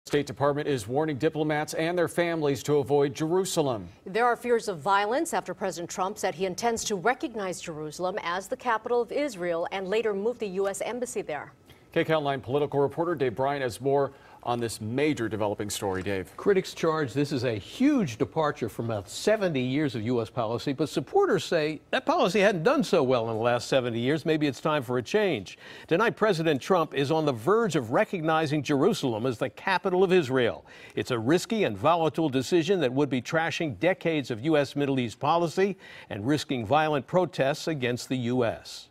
State Department is warning diplomats and their families to avoid Jerusalem. There are fears of violence after President Trump said he intends to recognize Jerusalem as the capital of Israel and later move the U.S. embassy there. KCAL 9 political reporter Dave Bryant has more on this major developing story. Dave. Critics charge this is a huge departure from about 70 years of U.S. policy, but supporters say that policy hadn't done so well in the last 70 years. Maybe it's time for a change. Tonight, President Trump is on the verge of recognizing Jerusalem as the capital of Israel. It's a risky and volatile decision that would be trashing decades of U.S. Middle East policy and risking violent protests against the U.S.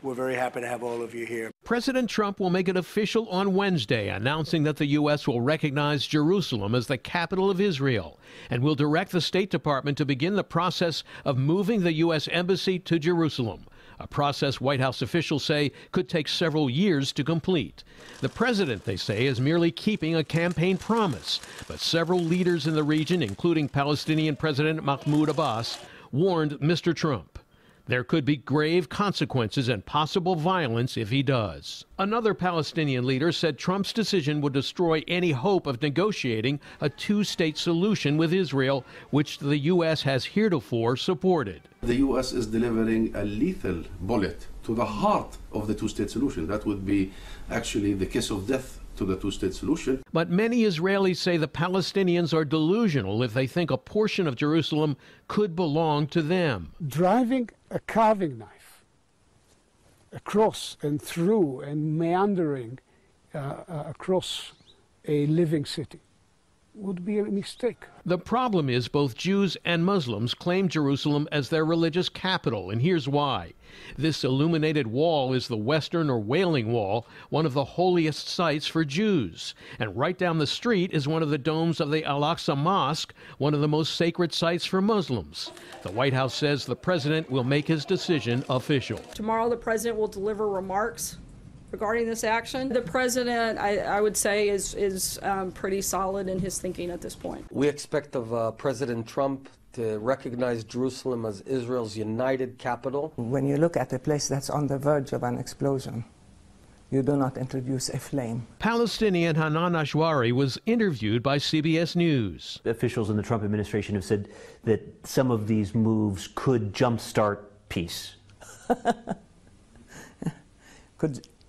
We're very happy to have all of you here. President Trump will make it official on Wednesday, announcing that the U.S. will recognize Jerusalem as the capital of Israel and will direct the State Department to begin the process of moving the U.S. embassy to Jerusalem, a process White House officials say could take several years to complete. The president, they say, is merely keeping a campaign promise, but several leaders in the region, including Palestinian President Mahmoud Abbas, warned Mr. Trump. There could be grave consequences and possible violence if he does. Another Palestinian leader said Trump's decision would destroy any hope of negotiating a two-state solution with Israel, which the U.S. has heretofore supported. The U.S. is delivering a lethal bullet to the heart of the two-state solution. That would be actually the kiss of death to the two-state solution. But many Israelis say the Palestinians are delusional if they think a portion of Jerusalem could belong to them. Driving a carving knife across and through and meandering across a living city would be a mistake. The problem is both Jews and Muslims claim Jerusalem as their religious capital, and here's why. This illuminated wall is the Western or Wailing Wall, one of the holiest sites for Jews. And right down the street is one of the domes of the Al-Aqsa Mosque, one of the most sacred sites for Muslims. The White House says the president will make his decision official. Tomorrow the president will deliver remarks regarding this action. The president, I would say, is pretty solid in his thinking at this point. We expect of President Trump to recognize Jerusalem as Israel's united capital. When you look at a place that's on the verge of an explosion, you do not introduce a flame. Palestinian Hanan Ashwari was interviewed by CBS News. Officials in the Trump administration have said that some of these moves could jumpstart peace.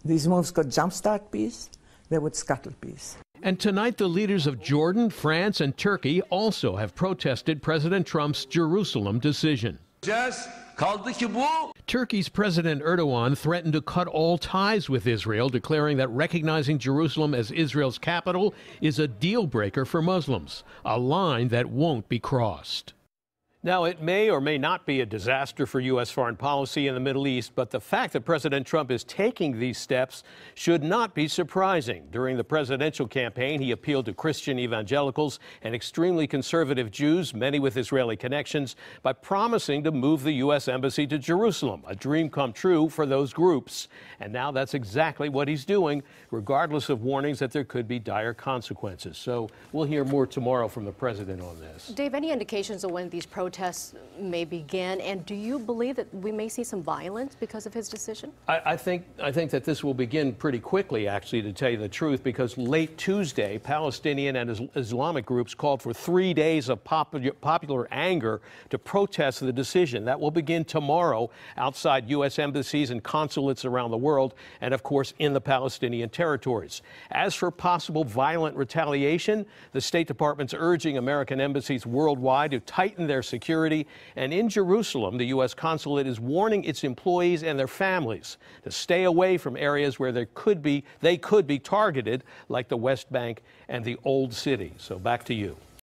These moves could jumpstart peace, they would scuttle peace. And tonight, the leaders of Jordan, France, and Turkey also have protested President Trump's Jerusalem decision. Turkey's President Erdogan threatened to cut all ties with Israel, declaring that recognizing Jerusalem as Israel's capital is a deal breaker for Muslims, a line that won't be crossed. Now, it may or may not be a disaster for U.S. foreign policy in the Middle East, but the fact that President Trump is taking these steps should not be surprising. During the presidential campaign, he appealed to Christian evangelicals and extremely conservative Jews, many with Israeli connections, by promising to move the U.S. embassy to Jerusalem, a dream come true for those groups. And now that's exactly what he's doing, regardless of warnings that there could be dire consequences. So we'll hear more tomorrow from the president on this. Dave, any indications of when these protests may begin, and do you believe that we may see some violence because of his decision? I think that this will begin pretty quickly, actually, to tell you the truth, because late Tuesday, Palestinian and Islamic groups called for 3 days of popular anger to protest the decision. That will begin tomorrow outside U.S. embassies and consulates around the world, and of course in the Palestinian territories. As for possible violent retaliation, the State Department's urging American embassies worldwide to tighten their security. And in Jerusalem, the U.S. consulate is warning its employees and their families to stay away from areas where they could be targeted, like the West Bank and the Old City. So back to you.